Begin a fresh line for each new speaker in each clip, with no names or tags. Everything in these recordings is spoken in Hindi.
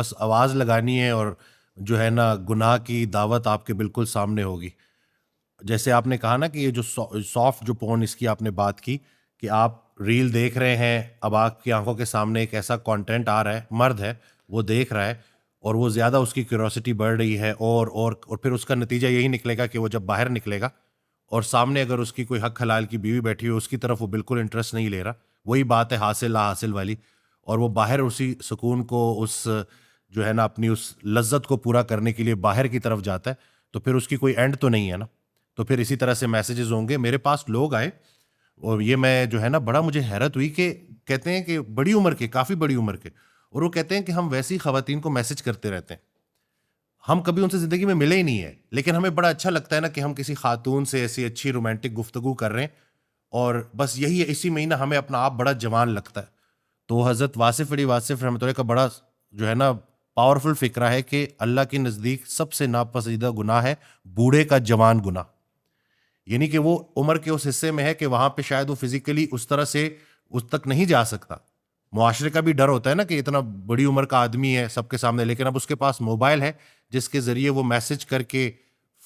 बस आवाज़ लगानी है और जो है ना गुनाह की दावत आपके बिल्कुल सामने होगी। जैसे आपने कहा ना कि ये जो सॉफ्ट जो पोर्न इसकी आपने बात की कि आप रील देख रहे हैं, अब आपकी आंखों के सामने एक ऐसा कंटेंट आ रहा है, मर्द है, वो देख रहा है और वो ज़्यादा उसकी क्यूरोसिटी बढ़ रही है और फिर उसका नतीजा यही निकलेगा कि वो जब बाहर निकलेगा और सामने अगर उसकी कोई हक हलाल की बीवी बैठी हुई उसकी तरफ वो बिल्कुल इंटरेस्ट नहीं ले रहा। वही बात है हासिल ला हासिल वाली, और वो बाहर उसी सुकून को उस जो है ना अपनी उस लज्जत को पूरा करने के लिए बाहर की तरफ जाता है, तो फिर उसकी कोई एंड तो नहीं है ना। तो फिर इसी तरह से मैसेजेस होंगे। मेरे पास लोग आए और ये मैं जो है ना बड़ा मुझे हैरत हुई कि कहते हैं कि बड़ी उम्र के, काफ़ी बड़ी उम्र के, और वो कहते हैं कि हम वैसी ख़वातीन को मैसेज करते रहते हैं, हम कभी उनसे ज़िंदगी में मिले ही नहीं है, लेकिन हमें बड़ा अच्छा लगता है ना कि हम किसी खातून से ऐसी अच्छी रोमांटिक गुफ्तगू कर रहे हैं और बस यही है, इसी में ही ना हमें अपना आप बड़ा जवान लगता है। तो हज़रत वासिफ़ अली वासिफ़ रहमतुल्लाह का बड़ा जो है ना पावरफुल फ़िक्रा है कि अल्लाह के नज़दीक सबसे नापसंदीदा गुनाह है बूढ़े का जवान गुनाह। यानी कि वो उम्र के उस हिस्से में है कि वहां पे शायद वो फिजिकली उस तरह से उस तक नहीं जा सकता। मुआशरे का भी डर होता है ना कि इतना बड़ी उम्र का आदमी है सबके सामने, लेकिन अब उसके पास मोबाइल है जिसके जरिए वो मैसेज करके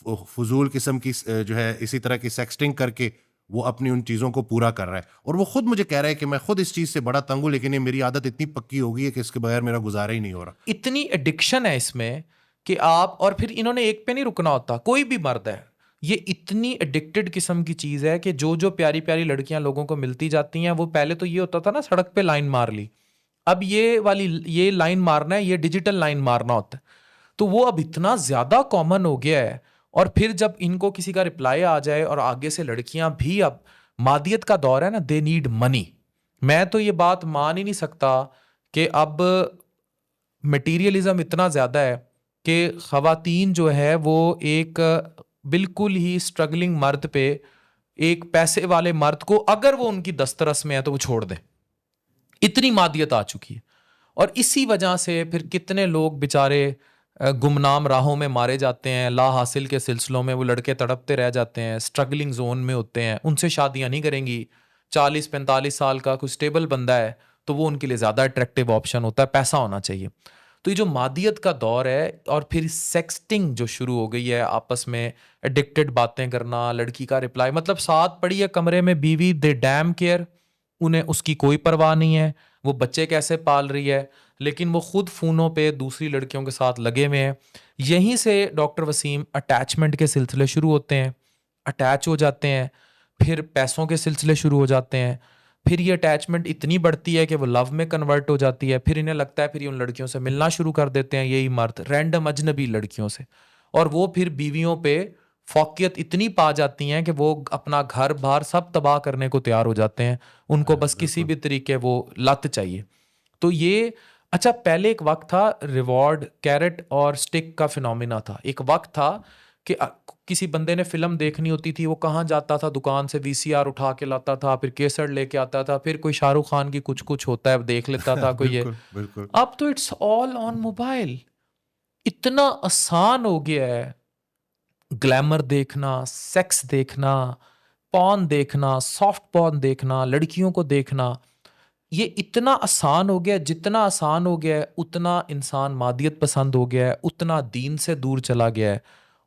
फजूल किस्म की जो है इसी तरह की सेक्सटिंग करके वो अपनी उन चीज़ों को पूरा कर रहा है। और वो खुद मुझे कह रहा है कि मैं खुद इस चीज़ से बड़ा तंग हूँ, लेकिन ये मेरी आदत इतनी पक्की हो गई है कि इसके बगैर मेरा गुजारा ही नहीं हो रहा।
इतनी एडिक्शन है इसमें कि आप, और फिर इन्होंने एक पे नहीं रुकना होता, कोई भी मर्द है, ये इतनी एडिक्टेड किस्म की चीज़ है कि जो जो प्यारी प्यारी लड़कियां लोगों को मिलती जाती हैं, वो पहले तो ये होता था ना सड़क पे लाइन मार ली, अब ये लाइन मारना है, ये डिजिटल लाइन मारना होता है। तो वो अब इतना ज़्यादा कॉमन हो गया है। और फिर जब इनको किसी का रिप्लाई आ जाए और आगे से लड़कियां भी, अब मादियत का दौर है ना, दे नीड मनी। मैं तो ये बात मान ही नहीं सकता कि अब मटेरियलिज्म इतना ज़्यादा है कि ख़वातीन जो है वो एक बिल्कुल ही स्ट्रगलिंग मर्द पे, एक पैसे वाले मर्द को अगर वो उनकी दस्तरस में है तो वो छोड़ दें, इतनी मादियत आ चुकी है। और इसी वजह से फिर कितने लोग बेचारे गुमनाम राहों में मारे जाते हैं, ला हासिल के सिलसिलों में वो लड़के तड़पते रह जाते हैं, स्ट्रगलिंग जोन में होते हैं, उनसे शादियां नहीं करेंगी। 40-45 साल का कोई स्टेबल बंदा है तो वो उनके लिए ज़्यादा अट्रैक्टिव ऑप्शन होता है, पैसा होना चाहिए। तो ये जो मादियत का दौर है, और फिर सेक्सटिंग जो शुरू हो गई है, आपस में एडिक्टेड बातें करना, लड़की का रिप्लाई, मतलब साथ पड़ी है कमरे में बीवी, दे डैम केयर, उन्हें उसकी कोई परवाह नहीं है वो बच्चे कैसे पाल रही है, लेकिन वो खुद फ़ोनों पे दूसरी लड़कियों के साथ लगे हुए हैं। यहीं से डॉक्टर वसीम अटैचमेंट के सिलसिले शुरू होते हैं, अटैच हो जाते हैं, फिर पैसों के सिलसिले शुरू हो जाते हैं, फिर ये अटैचमेंट इतनी बढ़ती है कि वो लव में कन्वर्ट हो जाती है, फिर इन्हें लगता है, फिर ये उन लड़कियों से मिलना शुरू कर देते हैं, यही मर्द रैंडम अजनबी लड़कियों से, और वो फिर बीवियों पे फ़ौक़ियत इतनी पा जाती हैं कि वो अपना घर बार सब तबाह करने को तैयार हो जाते हैं। उनको बस किसी
बिल्कुल।
भी तरीके वो लत चाहिए। तो ये, अच्छा, पहले एक वक्त था रिवॉर्ड कैरेट और स्टिक का फिनोमिना था। एक वक्त था कि किसी बंदे ने फिल्म देखनी होती थी, वो कहाँ जाता था, दुकान से वीसीआर उठा के लाता था, फिर केसर लेके आता था, फिर कोई शाहरुख खान की कुछ कुछ होता है देख लेता था कोई ये।
बिल्कुल बिल्कुल।
अब तो इट्स ऑल ऑन मोबाइल, इतना आसान हो गया है। ग्लैमर देखना, सेक्स देखना, पॉर्न देखना, सॉफ्ट पॉर्न देखना, लड़कियों को देखना, ये इतना आसान हो गया। जितना आसान हो गया है उतना इंसान मादियत पसंद हो गया है, उतना दीन से दूर चला गया है।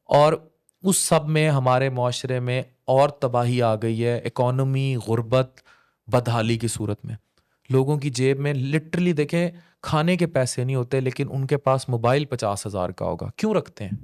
और उस सब में हमारे माशरे में और तबाही आ गई है, इकोनॉमी, गुर्बत, बदहाली की सूरत में। लोगों की जेब में लिटरली देखें खाने के पैसे नहीं होते, लेकिन उनके पास मोबाइल 50,000 का होगा। क्यों रखते हैं?